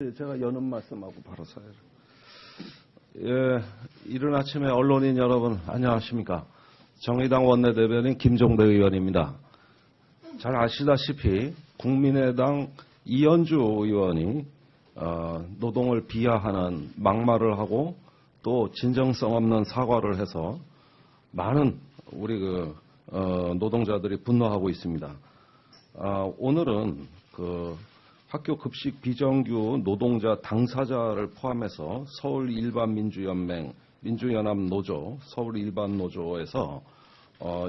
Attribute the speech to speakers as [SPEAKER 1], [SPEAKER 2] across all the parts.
[SPEAKER 1] 제가 여는 말씀하고 바로 사회를. 예, 이른 아침에 언론인 여러분 안녕하십니까? 정의당 원내대변인 김종대 의원입니다. 잘 아시다시피 국민의당 이현주 의원이 노동을 비하하는 막말을 하고 또 진정성 없는 사과를 해서 많은 우리 노동자들이 분노하고 있습니다. 오늘은 학교 급식 비정규 노동자 당사자를 포함해서 서울일반민주연맹, 민주연합노조, 서울일반노조에서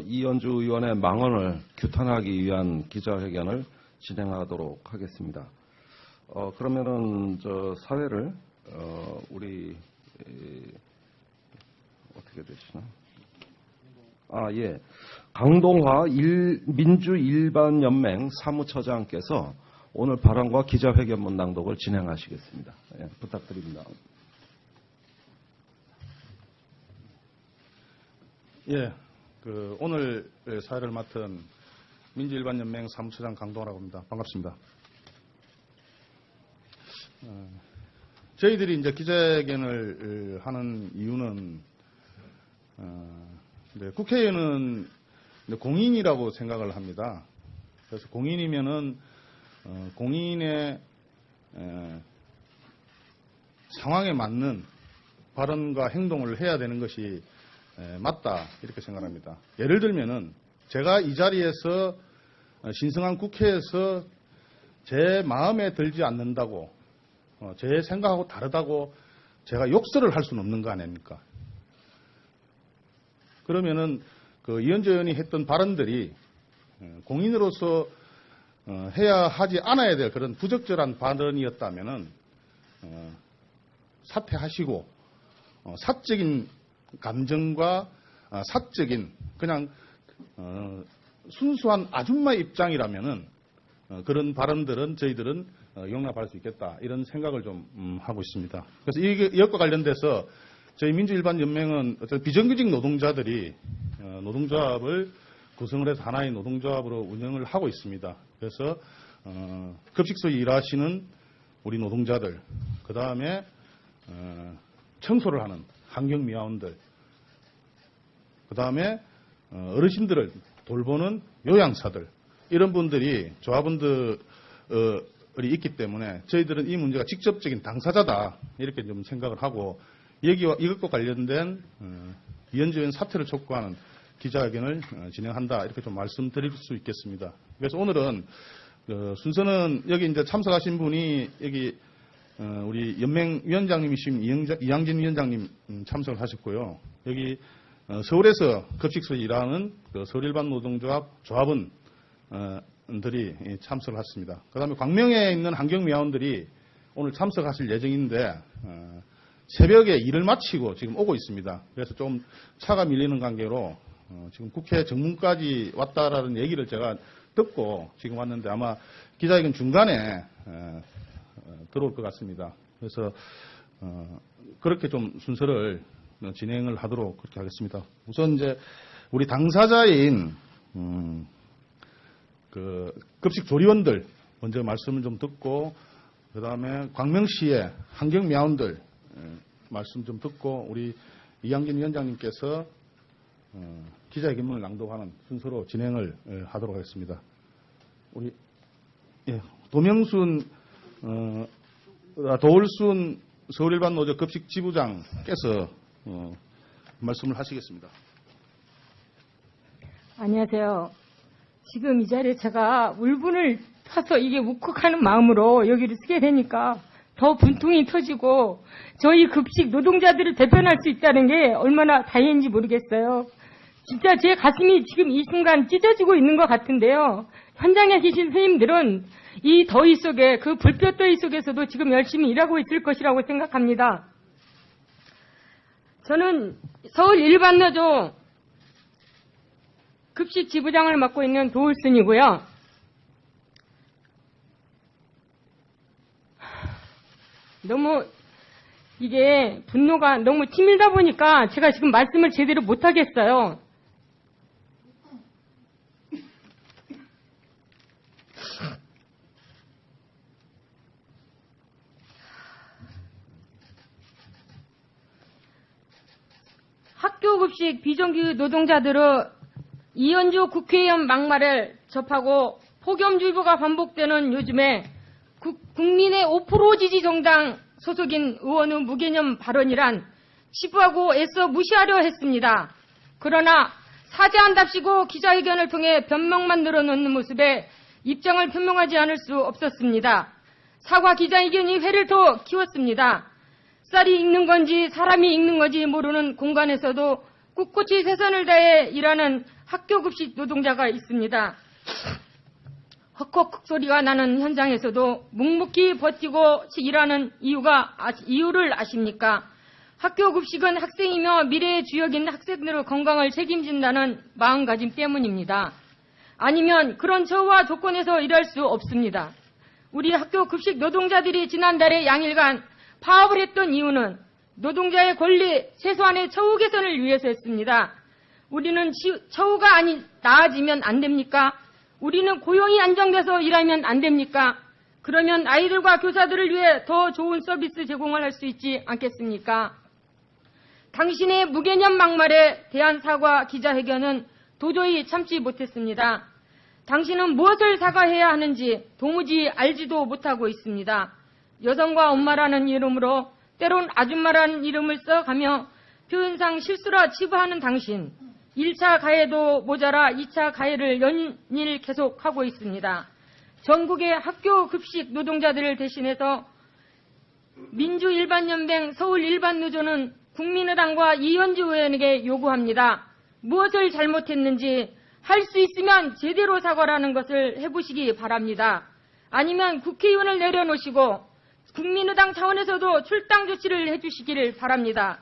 [SPEAKER 1] 이현주 의원의 망언을 규탄하기 위한 기자회견을 진행하도록 하겠습니다. 그러면은 사회를 우리 어떻게 되시나? 예, 강동화 민주일반연맹 사무처장께서 오늘 발언과 기자회견문 낭독을 진행하시겠습니다. 예, 부탁드립니다.
[SPEAKER 2] 예, 오늘 사회를 맡은 민주일반연맹 사무처장 강동화라고 합니다. 반갑습니다. 저희들이 이제 기자회견을 하는 이유는 국회의원은 공인이라고 생각을 합니다. 그래서 공인이면은 공인의 상황에 맞는 발언과 행동을 해야 되는 것이 맞다 이렇게 생각합니다. 예를 들면은 제가 이 자리에서 신성한 국회에서 제 마음에 들지 않는다고 제 생각하고 다르다고 제가 욕설을 할 수는 없는 거 아닙니까? 그러면은 이현주 의원이 했던 발언들이 공인으로서 해야 하지 않아야 될 그런 부적절한 발언이었다면은 사퇴하시고 사적인 감정과 사적인 그냥 순수한 아줌마 입장이라면은 그런 발언들은 저희들은 용납할 수 있겠다 이런 생각을 좀 하고 있습니다. 그래서 이것과 관련돼서 저희 민주일반연맹은 어떤 비정규직 노동자들이 노동조합을 구성을 해서 하나의 노동조합으로 운영을 하고 있습니다. 그래서 급식소 일하시는 우리 노동자들, 그 다음에 청소를 하는 환경미화원들, 그 다음에 어르신들을 돌보는 요양사들, 이런 분들이 조합원들이 있기 때문에 저희들은 이 문제가 직접적인 당사자다 이렇게 좀 생각을 하고 이것과 관련된 이현주 의원 사퇴를 촉구하는 기자회견을 진행한다 이렇게 좀 말씀드릴 수 있겠습니다. 그래서 오늘은 순서는 여기 이제 참석하신 분이 여기 우리 연맹 위원장님이신 이양진 위원장님 참석을 하셨고요. 여기 서울에서 급식소 일하는 서울일반 노동조합 조합원들이 참석을 했습니다. 그다음에 광명에 있는 환경미화원들이 오늘 참석하실 예정인데 새벽에 일을 마치고 지금 오고 있습니다. 그래서 좀 차가 밀리는 관계로 지금 국회 정문까지 왔다라는 얘기를 제가 듣고 지금 왔는데 아마 기자회견 중간에 들어올 것 같습니다. 그래서 그렇게 좀 순서를 진행을 하도록 그렇게 하겠습니다. 우선 이제 우리 당사자인 급식 조리원들 먼저 말씀을 좀 듣고 그 다음에 광명시의 환경미화원들 말씀 좀 듣고 우리 이양진 위원장님께서 기자회견문을 낭독하는 순서로 진행을 하도록 하겠습니다. 우리 도울순 서울일반노조 급식지부장께서 말씀을 하시겠습니다.
[SPEAKER 3] 안녕하세요. 지금 이 자리에 제가 울분을 타서 이게 욱혹하는 마음으로 여기를 쓰게 되니까 더 분통이 터지고 저희 급식 노동자들을 대변할 수 있다는 게 얼마나 다행인지 모르겠어요. 진짜 제 가슴이 지금 이 순간 찢어지고 있는 것 같은데요. 현장에 계신 선생님들은 이 더위 속에 그 불볕 더위 속에서도 지금 열심히 일하고 있을 것이라고 생각합니다. 저는 서울 일반노조 급식 지부장을 맡고 있는 도울순이고요. 너무 이게 분노가 너무 치밀다 보니까 제가 지금 말씀을 제대로 못하겠어요. 학교급식 비정규 노동자들의 이현주 국회의원 막말을 접하고 폭염주의보가 반복되는 요즘에 국민의 5% 지지 정당 소속인 의원의 무개념 발언이란 치부하고 애써 무시하려 했습니다. 그러나 사죄한답시고 기자회견을 통해 변명만 늘어놓는 모습에 입장을 표명하지 않을 수 없었습니다. 사과 기자회견이 회를 더 키웠습니다. 쌀이 익는 건지 사람이 익는 건지 모르는 공간에서도 꿋꿋이 최선을 다해 일하는 학교급식 노동자가 있습니다. 헉헉 소리가 나는 현장에서도 묵묵히 버티고 일하는 이유를 아십니까? 학교급식은 학생이며 미래의 주역인 학생들의 건강을 책임진다는 마음가짐 때문입니다. 아니면 그런 처우와 조건에서 일할 수 없습니다. 우리 학교급식 노동자들이 지난달에 양일간 파업을 했던 이유는 노동자의 권리 최소한의 처우 개선을 위해서였습니다. 우리는 처우가 나아지면 안 됩니까? 우리는 고용이 안정돼서 일하면 안 됩니까? 그러면 아이들과 교사들을 위해 더 좋은 서비스 제공을 할 수 있지 않겠습니까? 당신의 무개념 막말에 대한 사과 기자회견은 도저히 참지 못했습니다. 당신은 무엇을 사과해야 하는지 도무지 알지도 못하고 있습니다. 여성과 엄마라는 이름으로 때론 아줌마라는 이름을 써가며 표현상 실수라 치부하는 당신. 1차 가해도 모자라 2차 가해를 연일 계속하고 있습니다. 전국의 학교 급식 노동자들을 대신해서 민주일반연맹 서울일반노조는 국민의당과 이현주 의원에게 요구합니다. 무엇을 잘못했는지 할 수 있으면 제대로 사과라는 것을 해보시기 바랍니다. 아니면 국회의원을 내려놓으시고 국민의당 차원에서도 출당 조치를 해주시기를 바랍니다.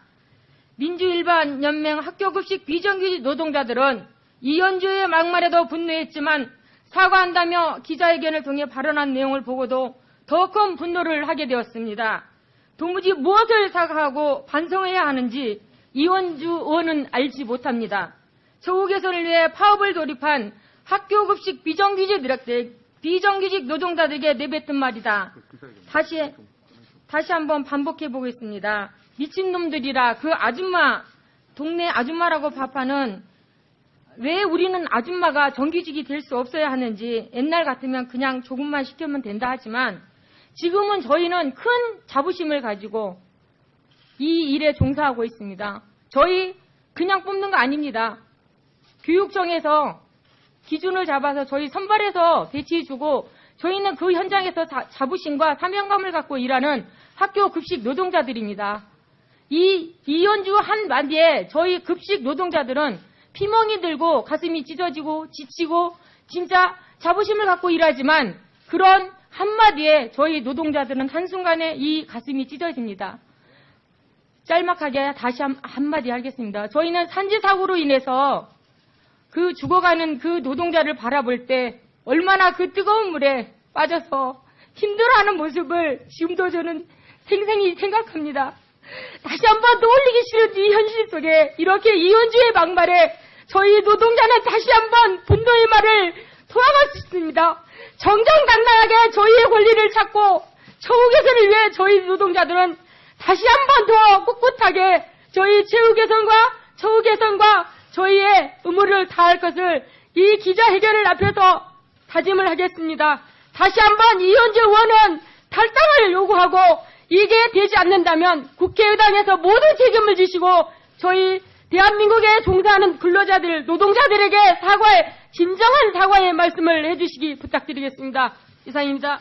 [SPEAKER 3] 민주일반연맹 학교급식 비정규직 노동자들은 이현주의 막말에도 분노했지만 사과한다며 기자회견을 통해 발언한 내용을 보고도 더 큰 분노를 하게 되었습니다. 도무지 무엇을 사과하고 반성해야 하는지 이현주 의원은 알지 못합니다. 처우 개선을 위해 파업을 돌입한 학교급식 비정규직 노동자들에게 내뱉은 말이다. 다시 한번 반복해 보겠습니다. 미친놈들이라 그 아줌마, 동네 아줌마라고 밥하는 왜 우리는 아줌마가 정규직이 될 수 없어야 하는지 옛날 같으면 그냥 조금만 시키면 된다 하지만 지금은 저희는 큰 자부심을 가지고 이 일에 종사하고 있습니다. 저희 그냥 뽑는 거 아닙니다. 교육청에서 기준을 잡아서 저희 선발해서 배치해주고 저희는 그 현장에서 자부심과 사명감을 갖고 일하는 학교 급식 노동자들입니다. 이현주 한마디에 저희 급식 노동자들은 피멍이 들고 가슴이 찢어지고 지치고 진짜 자부심을 갖고 일하지만 그런 한마디에 저희 노동자들은 한순간에 이 가슴이 찢어집니다. 짤막하게 다시 한마디 하겠습니다. 저희는 산지사고로 인해서 그 죽어가는 그 노동자를 바라볼 때 얼마나 그 뜨거운 물에 빠져서 힘들어하는 모습을 지금도 저는 생생히 생각합니다. 다시 한번 떠올리기 싫은 이 현실 속에 이렇게 이현주의 막말에 저희 노동자는 다시 한번 분노의 말을 토하고 싶습니다. 정정당당하게 저희의 권리를 찾고 처우 개선을 위해 저희 노동자들은 다시 한번 더 꿋꿋하게 저희 처우 개선과 저희의 의무를 다할 것을 이 기자회견을 앞에서 다짐을 하겠습니다. 다시 한번 이현주 의원은 탈당을 요구하고 이게 되지 않는다면 국회의당에서 모든 책임을 지시고 저희 대한민국에 종사하는 근로자들, 노동자들에게 진정한 사과의 말씀을 해주시기 부탁드리겠습니다. 이상입니다.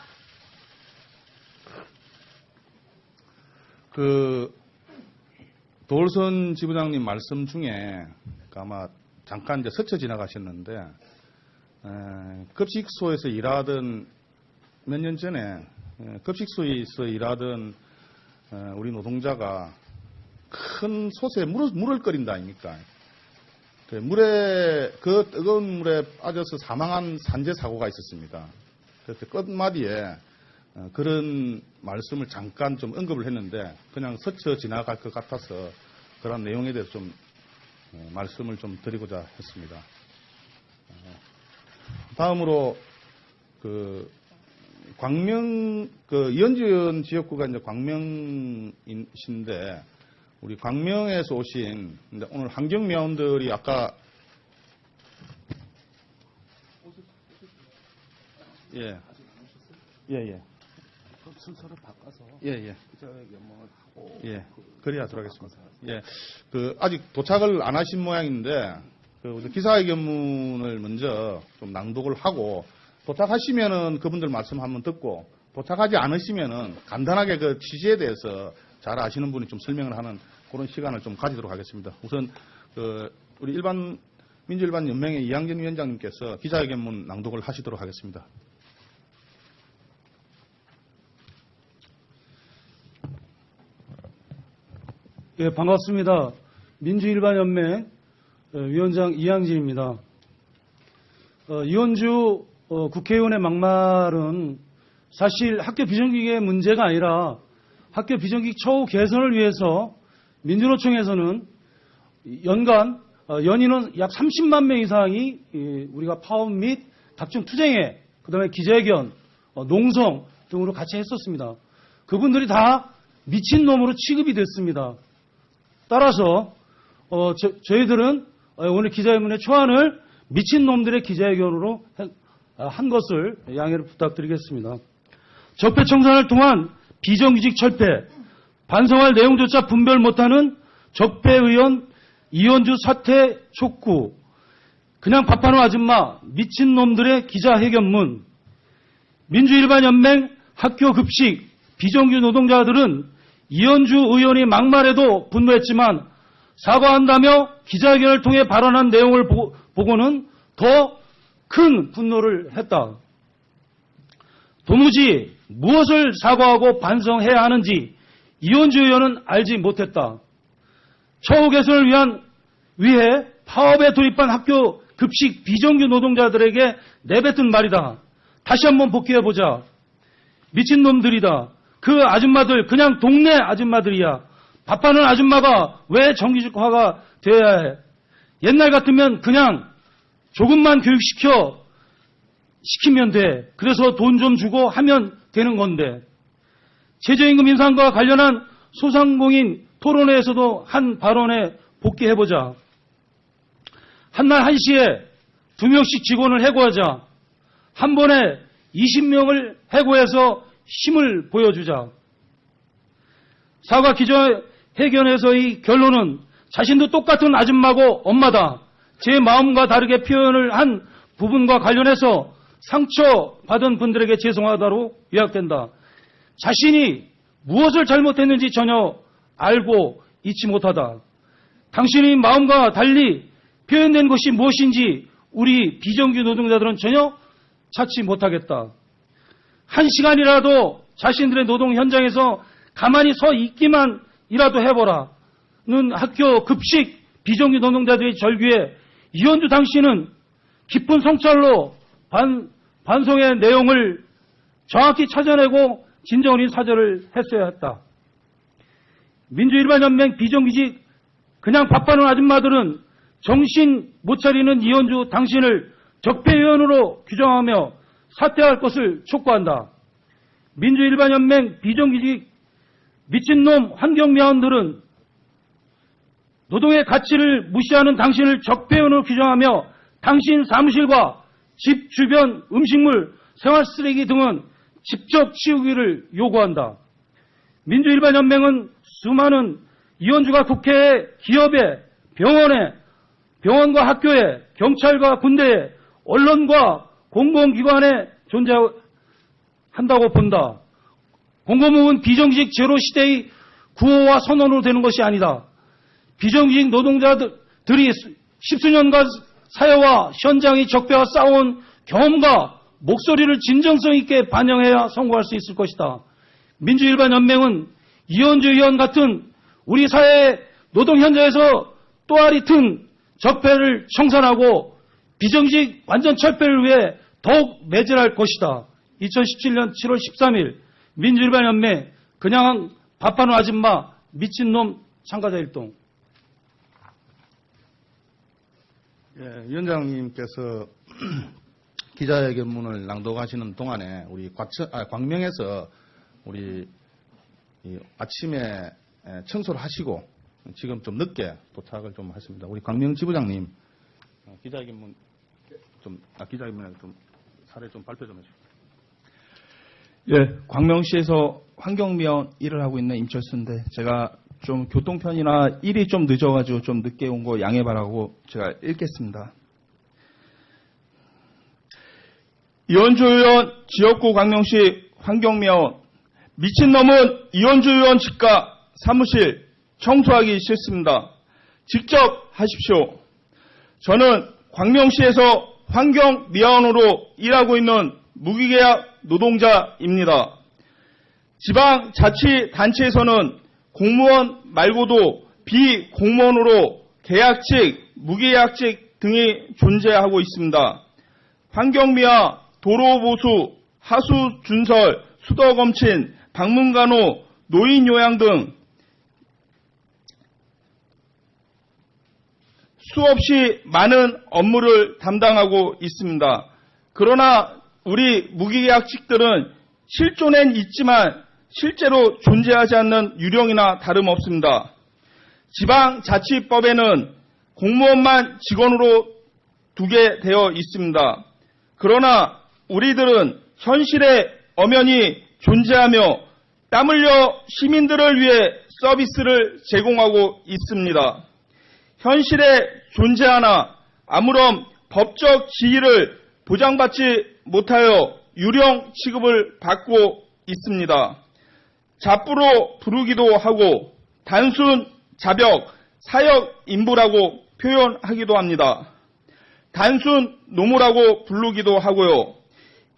[SPEAKER 2] 도올선 지부장님 말씀 중에 아마 잠깐 이제 스쳐 지나가셨는데 급식소에서 일하던 몇 년 전에 급식소에서 일하던 우리 노동자가 큰 솥에 물을 끓인다 아닙니까? 그 뜨거운 물에 빠져서 사망한 산재 사고가 있었습니다. 그래서 끝마디에 그런 말씀을 잠깐 좀 언급을 했는데 그냥 스쳐 지나갈 것 같아서 그런 내용에 대해서 좀 말씀을 좀 드리고자 했습니다. 다음으로 이현주 의원 지역구가 이제 광명인데 우리 광명에서 오신 오늘 환경미화원들이 아까 예.
[SPEAKER 1] 순서를 바꿔서
[SPEAKER 2] 예.
[SPEAKER 1] 기자회견을 하고
[SPEAKER 2] 예. 그래야 들어가겠습니다. 예. 아직 도착을 안 하신 모양인데, 기자회견문을 먼저 좀 낭독을 하고, 도착하시면은 그분들 말씀 한번 듣고, 도착하지 않으시면은 간단하게 그 취지에 대해서 잘 아시는 분이 좀 설명을 하는 그런 시간을 좀 가지도록 하겠습니다. 우선, 우리 민주일반연맹의 이항전 위원장님께서 기자회견문 낭독을 하시도록 하겠습니다.
[SPEAKER 4] 예, 반갑습니다. 민주일반연맹 위원장 이항진입니다. 이원주 국회의원의 막말은 사실 학교 비정규직의 문제가 아니라 학교 비정규직 처우 개선을 위해서 민주노총에서는 연간 연인원 약 30만 명 이상이 우리가 파업 및 각종 투쟁회, 그다음에 기자회견, 농성 등으로 같이 했었습니다. 그분들이 다 미친놈으로 취급이 됐습니다. 따라서 저희들은 오늘 기자회견문의 초안을 미친놈들의 기자회견으로 한 것을 양해를 부탁드리겠습니다. 적폐 청산을 통한 비정규직 철폐, 반성할 내용조차 분별 못하는 적폐 의원 이원주 사퇴 촉구, 그냥 밥하는 아줌마 미친놈들의 기자회견문, 민주일반연맹 학교 급식 비정규 노동자들은 이현주 의원이 막말에도 분노했지만 사과한다며 기자회견을 통해 발언한 내용을 보고는 더 큰 분노를 했다. 도무지 무엇을 사과하고 반성해야 하는지 이현주 의원은 알지 못했다. 처우 개선을 위해 파업에 돌입한 학교 급식 비정규 노동자들에게 내뱉은 말이다. 다시 한번 복귀해보자. 미친놈들이다. 그 아줌마들 그냥 동네 아줌마들이야. 밥하는 아줌마가 왜 정규직화가 돼야 해. 옛날 같으면 그냥 조금만 시키면 돼. 그래서 돈 좀 주고 하면 되는 건데. 최저임금 인상과 관련한 소상공인 토론회에서도 한 발언에 복귀해보자. 한날 1시에 2명씩 직원을 해고하자. 한 번에 20명을 해고해서 힘을 보여주자. 사과 기자회견에서의 결론은 자신도 똑같은 아줌마고 엄마다. 제 마음과 다르게 표현을 한 부분과 관련해서 상처받은 분들에게 죄송하다로 요약된다. 자신이 무엇을 잘못했는지 전혀 알고 잊지 못하다. 당신의 마음과 달리 표현된 것이 무엇인지 우리 비정규 노동자들은 전혀 찾지 못하겠다. 한 시간이라도 자신들의 노동 현장에서 가만히 서 있기만이라도 해보라는 학교 급식 비정규 노동자들의 절규에 이현주 당신은 깊은 성찰로 반성의 내용을 정확히 찾아내고 진정 어린 사죄를 했어야 했다. 민주일반연맹 비정규직 그냥 밥하는 아줌마들은 정신 못 차리는 이현주 당신을 적폐위원으로 규정하며 사퇴할 것을 촉구한다. 민주일반연맹 비정규직 미친놈 환경미화원들은 노동의 가치를 무시하는 당신을 적폐위원으로 규정하며 당신 사무실과 집 주변 음식물, 생활쓰레기 등은 직접 치우기를 요구한다. 민주일반연맹은 수많은 이현주가 국회에, 기업에, 병원과 학교에, 경찰과 군대에, 언론과 공공기관에 존재한다고 본다. 공공부문 비정규직 제로 시대의 구호와 선언으로 되는 것이 아니다. 비정규직 노동자들이 십수년간 사회와 현장의 적폐와 싸운 경험과 목소리를 진정성 있게 반영해야 성공할 수 있을 것이다. 민주일반연맹은 이현주 의원 같은 우리 사회의 노동 현장에서 또아리 튼 적폐를 청산하고 비정규직 완전 철폐를 위해 더욱 매진할 것이다. 2017년 7월 13일 민주일반연맹 그냥 밥하는 아줌마 미친놈 참가자 일동.
[SPEAKER 2] 예, 위원장님께서 기자회견문을 낭독하시는 동안에 우리 광명에서 우리 아침에 청소를 하시고 지금 좀 늦게 도착을 좀 했습니다. 우리 광명 지부장님 기자회견문 기자회견문에 좀 사례 좀 발표 좀 해주세요.
[SPEAKER 5] 예, 광명시에서 환경미화원 일을 하고 있는 임철수인데 제가 좀 교통편이나 일이 좀 늦어가지고 좀 늦게 온 거 양해 바라고 제가 읽겠습니다. 이현주 의원 지역구 광명시 환경미화원 미친놈은 이현주 의원 집과 사무실 청소하기 싫습니다. 직접 하십시오. 저는 광명시에서 환경미화원으로 일하고 있는 무기계약 노동자입니다. 지방자치단체에서는 공무원 말고도 비공무원으로 계약직, 무계약직 등이 존재하고 있습니다. 환경미화, 도로보수, 하수준설, 수도검친, 방문간호, 노인요양 등 수없이 많은 업무를 담당하고 있습니다. 그러나 우리 무기계약직들은 실존엔 있지만 실제로 존재하지 않는 유령이나 다름없습니다. 지방자치법에는 공무원만 직원으로 두게 되어 있습니다. 그러나 우리들은 현실에 엄연히 존재하며 땀 흘려 시민들을 위해 서비스를 제공하고 있습니다. 현실에 존재하나 아무런 법적 지위를 보장받지 못하여 유령 취급을 받고 있습니다. 잡부로 부르기도 하고 단순 자벽, 사역 인부라고 표현하기도 합니다. 단순 노무라고 부르기도 하고요.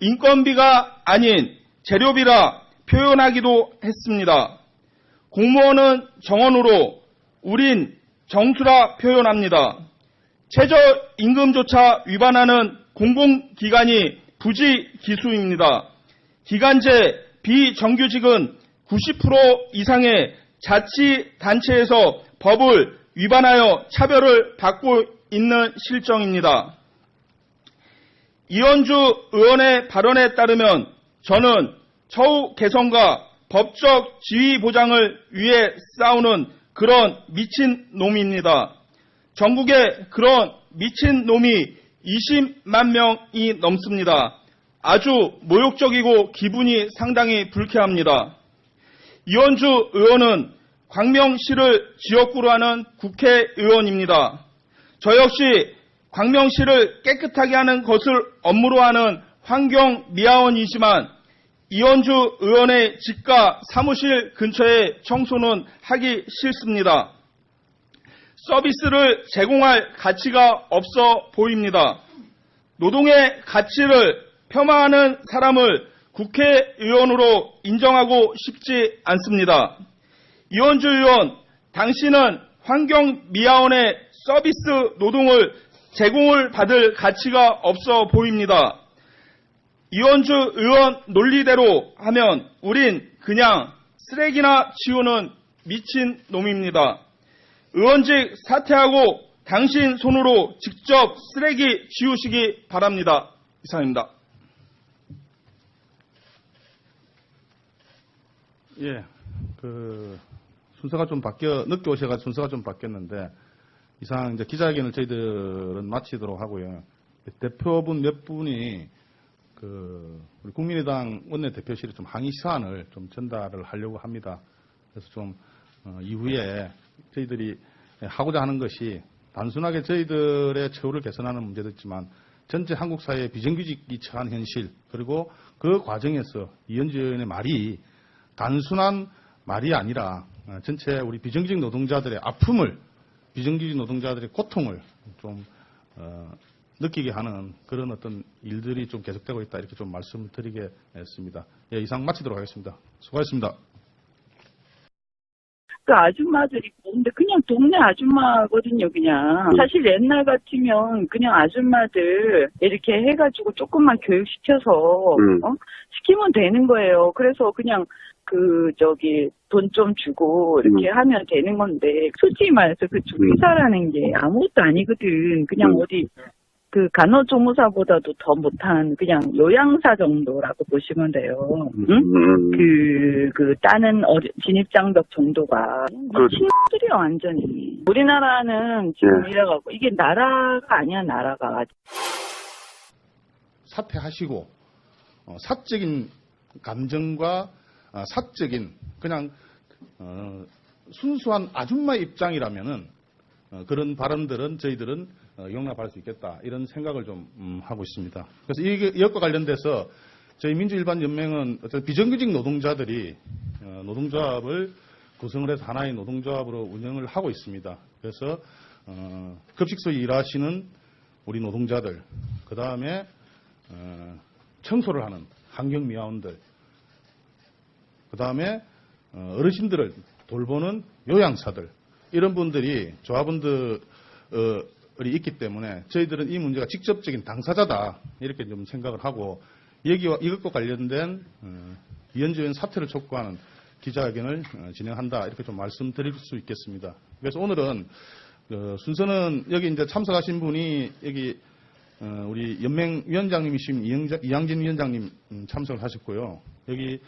[SPEAKER 5] 인건비가 아닌 재료비라 표현하기도 했습니다. 공무원은 정원으로 우린 정수라 표현합니다. 최저임금조차 위반하는 공공기관이 부지기수입니다. 기간제 비정규직은 90% 이상의 자치단체에서 법을 위반하여 차별을 받고 있는 실정입니다. 이현주 의원의 발언에 따르면 저는 처우 개선과 법적 지위 보장을 위해 싸우는 그런 미친놈입니다. 전국에 그런 미친놈이 20만 명이 넘습니다. 아주 모욕적이고 기분이 상당히 불쾌합니다. 이현주 의원은 광명시를 지역구로 하는 국회의원입니다. 저 역시 광명시를 깨끗하게 하는 것을 업무로 하는 환경미화원이지만 이현주 의원의 집과 사무실 근처에 청소는 하기 싫습니다. 서비스를 제공할 가치가 없어 보입니다. 노동의 가치를 폄하하는 사람을 국회의원으로 인정하고 싶지 않습니다. 이현주 의원, 당신은 환경미화원의 서비스 노동을 제공을 받을 가치가 없어 보입니다. 이현주 의원 논리대로 하면 우린 그냥 쓰레기나 치우는 미친 놈입니다. 의원직 사퇴하고 당신 손으로 직접 쓰레기 치우시기 바랍니다. 이상입니다.
[SPEAKER 2] 예, 순서가 좀 늦게 오셔가지고 순서가 좀 바뀌었는데, 이상 이제 기자회견을 저희들은 마치도록 하고요. 대표분 몇 분이 우리 국민의당 원내대표실에 좀 항의 사안을 좀 전달을 하려고 합니다. 그래서 좀, 이후에 저희들이 하고자 하는 것이 단순하게 저희들의 처우를 개선하는 문제도 있지만 전체 한국 사회의 비정규직이 처한 현실, 그리고 그 과정에서 이현주 의원의 말이 단순한 말이 아니라 전체 우리 비정규직 노동자들의 아픔을, 비정규직 노동자들의 고통을 좀 느끼게 하는 그런 어떤 일들이 좀 계속되고 있다, 이렇게 좀 말씀을 드리겠습니다. 예, 이상 마치도록 하겠습니다. 수고하셨습니다.
[SPEAKER 6] 그 아줌마들이 근데 그냥 동네 아줌마거든요, 그냥. 사실 옛날 같으면 그냥 아줌마들 이렇게 해가지고 조금만 교육시켜서, 시키면 되는 거예요. 그래서 그냥 돈 좀 주고 이렇게 하면 되는 건데, 솔직히 말해서 그 주기사라는 게 아무것도 아니거든. 그냥 어디 그 간호조무사보다도 더 못한 그냥 요양사 정도라고 보시면 돼요. 응? 그 따는 진입장벽 정도가
[SPEAKER 7] 그렇죠.
[SPEAKER 6] 친구들이요 완전히. 우리나라는 지금 이래갖고 이게 나라가 아니야 나라가.
[SPEAKER 2] 사퇴하시고 사적인 감정과 사적인 그냥 순수한 아줌마 입장이라면은 그런 발언들은 저희들은 용납할 수 있겠다 이런 생각을 좀 하고 있습니다. 그래서 이것과 관련돼서 저희 민주일반연맹은 어떤 비정규직 노동자들이 노동조합을 구성을 해서 하나의 노동조합으로 운영을 하고 있습니다. 그래서 급식소 일하시는 우리 노동자들, 그 다음에 청소를 하는 환경미화원들, 그 다음에 어르신들을 돌보는 요양사들, 이런 분들이 조합원들이 있기 때문에 저희들은 이 문제가 직접적인 당사자다 이렇게 좀 생각을 하고 이것과 관련된 이현주 의원 사퇴를 촉구하는 기자회견을 진행한다 이렇게 좀 말씀드릴 수 있겠습니다. 그래서 오늘은 순서는 여기 이제 참석하신 분이 여기 우리 연맹 위원장님이신 이양진 위원장님 참석을 하셨고요. 여기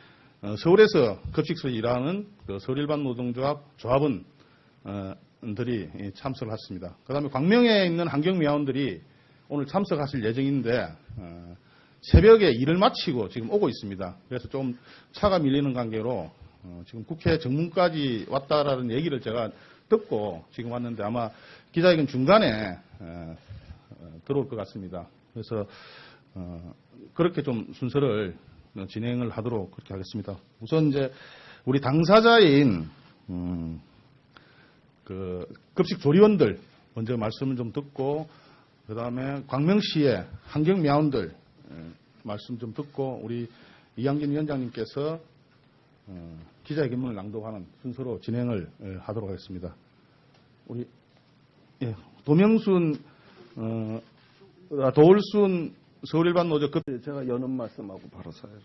[SPEAKER 2] 서울에서 급식소 일하는 그 서울일반 노동조합 조합원들이 참석을 했습니다. 그다음에 광명에 있는 환경미화원들이 오늘 참석하실 예정인데 새벽에 일을 마치고 지금 오고 있습니다. 그래서 좀 차가 밀리는 관계로 지금 국회 정문까지 왔다라는 얘기를 제가 듣고 지금 왔는데 아마 기자회견 중간에 들어올 것 같습니다. 그래서 그렇게 좀 순서를 진행을 하도록 그렇게 하겠습니다. 우선 이제 우리 당사자인 그 급식 조리원들 먼저 말씀을 좀 듣고 그 다음에 광명시의 환경미화원들 말씀 좀 듣고 우리 이양진 위원장님께서 기자회견문을 낭독하는 순서로 진행을 하도록 하겠습니다. 우리 도명순 도울순 서울일반 노조
[SPEAKER 1] 제가 여는 말씀하고 바로 사회를.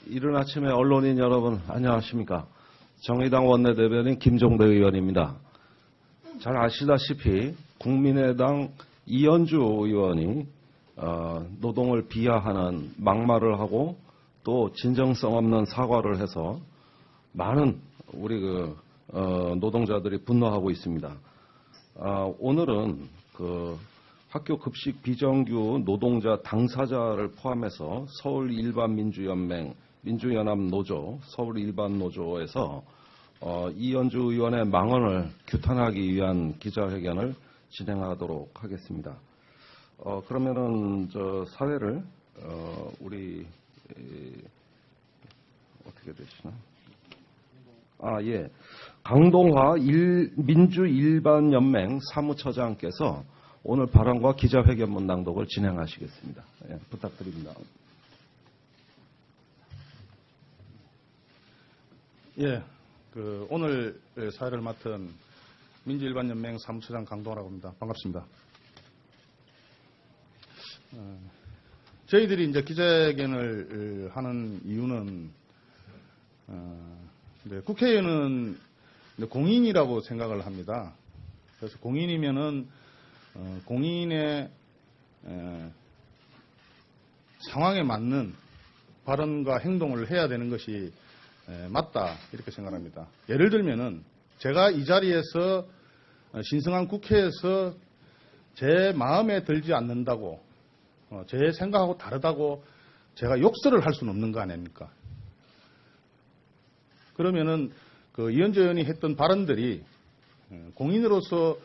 [SPEAKER 1] 이른 아침에 언론인 여러분 안녕하십니까? 정의당 원내대변인 김종대 의원입니다. 잘 아시다시피 국민의당 이현주 의원이 노동을 비하하는 막말을 하고 또 진정성 없는 사과를 해서 많은 우리 노동자들이 분노하고 있습니다. 오늘은 학교 급식 비정규 노동자 당사자를 포함해서 서울일반민주연맹, 민주연합노조, 서울일반노조에서 이현주 의원의 망언을 규탄하기 위한 기자회견을 진행하도록 하겠습니다. 그러면은 사회를 우리 어떻게 되시나? 강동화 민주일반연맹 사무처장께서 오늘 발언과 기자회견문 낭독을 진행하시겠습니다. 부탁드립니다.
[SPEAKER 2] 오늘 사회를 맡은 민주일반연맹 사무처장 강동화라고 합니다. 반갑습니다. 저희들이 이제 기자회견을 하는 이유는 국회의원은 공인이라고 생각을 합니다. 그래서 공인이면은 공인의 상황에 맞는 발언과 행동을 해야 되는 것이 맞다 이렇게 생각합니다. 예를 들면은 제가 이 자리에서 신성한 국회에서 제 마음에 들지 않는다고 제 생각하고 다르다고 제가 욕설을 할 수는 없는 거 아닙니까? 그러면은 이현주 의원이 했던 발언들이 공인으로서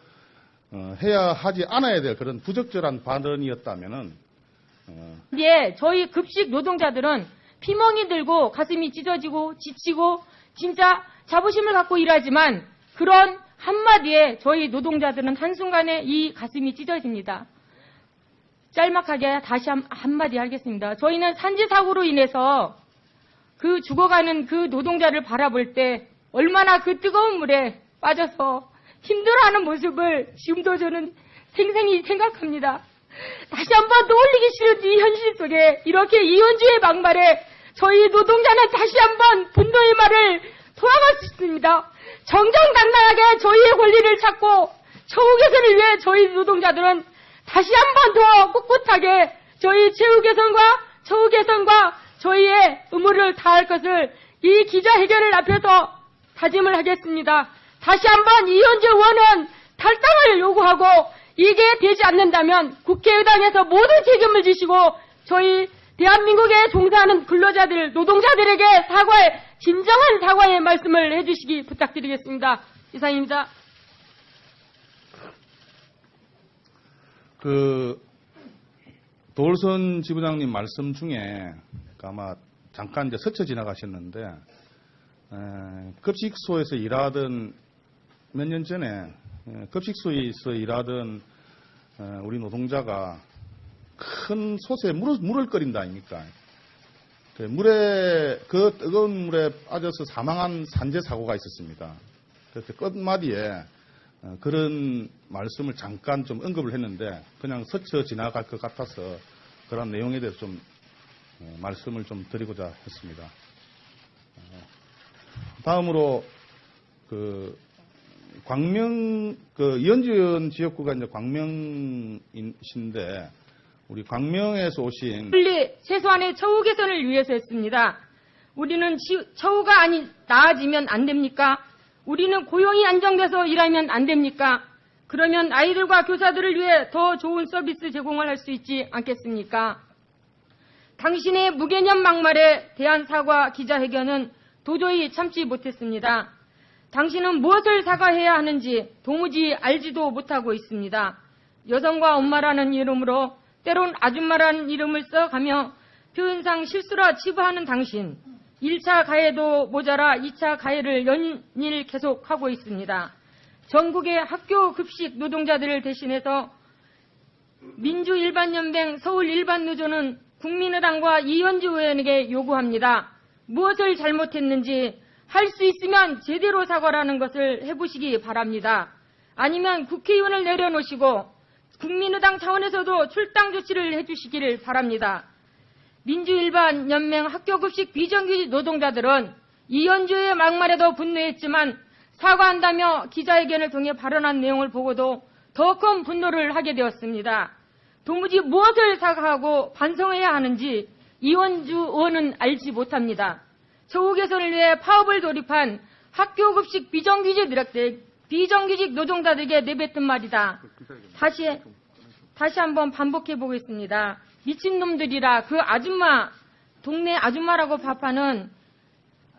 [SPEAKER 2] 해야 하지 않아야 될 그런 부적절한 발언이었다면은
[SPEAKER 3] 저희 급식 노동자들은 피멍이 들고 가슴이 찢어지고 지치고 진짜 자부심을 갖고 일하지만 그런 한마디에 저희 노동자들은 한순간에 이 가슴이 찢어집니다. 짤막하게 다시 한마디 하겠습니다. 저희는 산지사고로 인해서 그 죽어가는 그 노동자를 바라볼 때 얼마나 그 뜨거운 물에 빠져서 힘들어하는 모습을 지금도 저는 생생히 생각합니다. 다시 한번 떠올리기 싫은 이 현실 속에 이렇게 이현주의 막말에 저희 노동자는 다시 한번 분노의 말을 돌아갈 수 있습니다. 정정당당하게 저희의 권리를 찾고 처우 개선을 위해 저희 노동자들은 다시 한 번 더 꿋꿋하게 저희 처우 개선과 저희의 의무를 다할 것을 이 기자회견을 앞에서 다짐을 하겠습니다. 다시 한번 이현주 의원은 탈당을 요구하고 이게 되지 않는다면 국회의당에서 모든 책임을 지시고 저희 대한민국에 종사하는 근로자들, 노동자들에게 진정한 사과의 말씀을 해주시기 부탁드리겠습니다. 이상입니다.
[SPEAKER 2] 도울선 지부장님 말씀 중에 아마 잠깐 이제 스쳐 지나가셨는데, 급식소에서 일하던 몇 년 전에 급식소에서 일하던 우리 노동자가 큰 솥에 물을 끓인다 아닙니까? 그 뜨거운 물에 빠져서 사망한 산재 사고가 있었습니다. 그래서 끝마디에 그런 말씀을 잠깐 좀 언급을 했는데 그냥 스쳐 지나갈 것 같아서 그런 내용에 대해서 좀 말씀을 좀 드리고자 했습니다. 다음으로 이현주 지역구가 이제 광명이신데 우리 광명에서 오신
[SPEAKER 3] 최소한의 처우 개선을 위해서 했습니다. 우리는 처우가 나아지면 안 됩니까? 우리는 고용이 안정돼서 일하면 안 됩니까? 그러면 아이들과 교사들을 위해 더 좋은 서비스 제공을 할 수 있지 않겠습니까? 당신의 무개념 막말에 대한 사과 기자회견은 도저히 참지 못했습니다. 당신은 무엇을 사과해야 하는지 도무지 알지도 못하고 있습니다. 여성과 엄마라는 이름으로 때론 아줌마라는 이름을 써가며 표현상 실수라 치부하는 당신. 1차 가해도 모자라 2차 가해를 연일 계속하고 있습니다. 전국의 학교 급식 노동자들을 대신해서 민주일반연맹 서울일반노조는 국민의당과 이현주 의원에게 요구합니다. 무엇을 잘못했는지 할 수 있으면 제대로 사과라는 것을 해보시기 바랍니다. 아니면 국회의원을 내려놓으시고 국민의당 차원에서도 출당 조치를 해주시기를 바랍니다. 민주일반연맹 학교급식 비정규직 노동자들은 이현주의 막말에도 분노했지만 사과한다며 기자회견을 통해 발언한 내용을 보고도 더 큰 분노를 하게 되었습니다. 도무지 무엇을 사과하고 반성해야 하는지 이현주 의원은 알지 못합니다. 처우 개선을 위해 파업을 돌입한 학교급식 비정규직 노동자들에게 내뱉은 말이다. 다시 한번 반복해 보겠습니다. 미친놈들이라 그 아줌마, 동네 아줌마라고 밥하는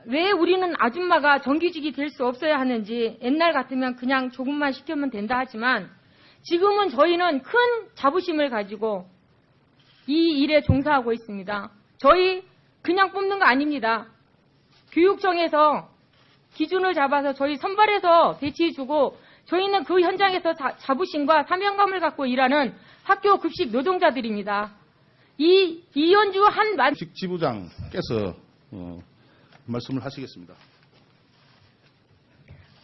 [SPEAKER 3] 왜 우리는 아줌마가 정규직이 될 수 없어야 하는지 옛날 같으면 그냥 조금만 시키면 된다 하지만 지금은 저희는 큰 자부심을 가지고 이 일에 종사하고 있습니다. 저희 그냥 뽑는 거 아닙니다. 교육청에서 기준을 잡아서 저희 선발해서 배치해주고 저희는 그 현장에서 자부심과 사명감을 갖고 일하는 학교 급식 노동자들입니다. 이현주
[SPEAKER 2] 급식 지부장께서 말씀을 하시겠습니다.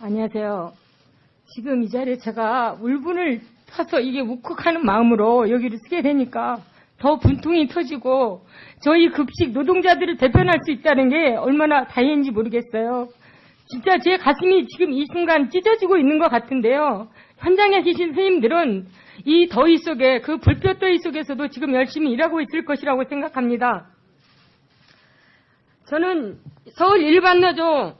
[SPEAKER 3] 안녕하세요. 지금 이 자리에 제가 울분을 타서 이게 욱욱하는 마음으로 여기를 쓰게 되니까 더 분통이 터지고 저희 급식 노동자들을 대변할 수 있다는 게 얼마나 다행인지 모르겠어요. 진짜 제 가슴이 지금 이 순간 찢어지고 있는 것 같은데요. 현장에 계신 선생님들은 이 더위 속에 그 불볕 더위 속에서도 지금 열심히 일하고 있을 것이라고 생각합니다. 저는 서울 일반노조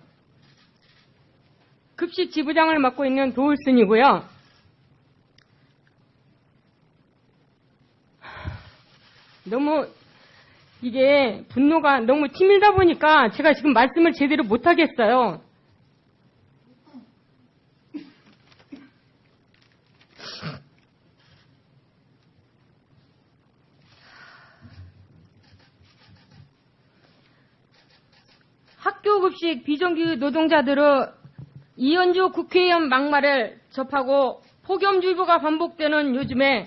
[SPEAKER 3] 급식 지부장을 맡고 있는 도울순이고요. 너무 이게 분노가 너무 치밀다 보니까 제가 지금 말씀을 제대로 못하겠어요. 학교급식 비정규 노동자들의 이현주 국회의원 막말을 접하고 폭염주의보가 반복되는 요즘에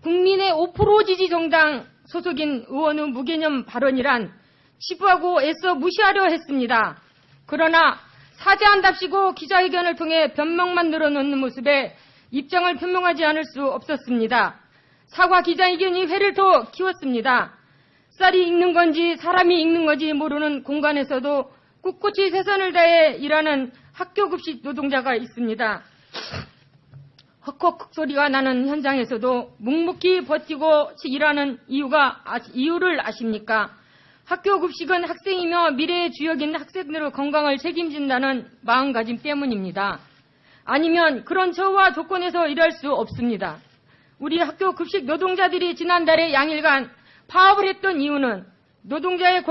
[SPEAKER 3] 국민의 5% 지지 정당 소속인 의원의 무개념 발언이란 치부하고 애써 무시하려 했습니다. 그러나 사죄한답시고 기자회견을 통해 변명만 늘어놓는 모습에 입장을 표명하지 않을 수 없었습니다. 사과 기자회견이 회를 더 키웠습니다. 쌀이 익는 건지 사람이 익는 건지 모르는 공간에서도 꿋꿋이 최선을 다해 일하는 학교급식 노동자가 있습니다. 헉헉 소리가 나는 현장에서도 묵묵히 버티고 일하는 이유를 아십니까? 학교 급식은 학생이며 미래의 주역인 학생들의 건강을 책임진다는 마음가짐 때문입니다. 아니면 그런 처우와 조건에서 일할 수 없습니다. 우리 학교 급식 노동자들이 지난달에 양일간 파업을 했던 이유는 노동자의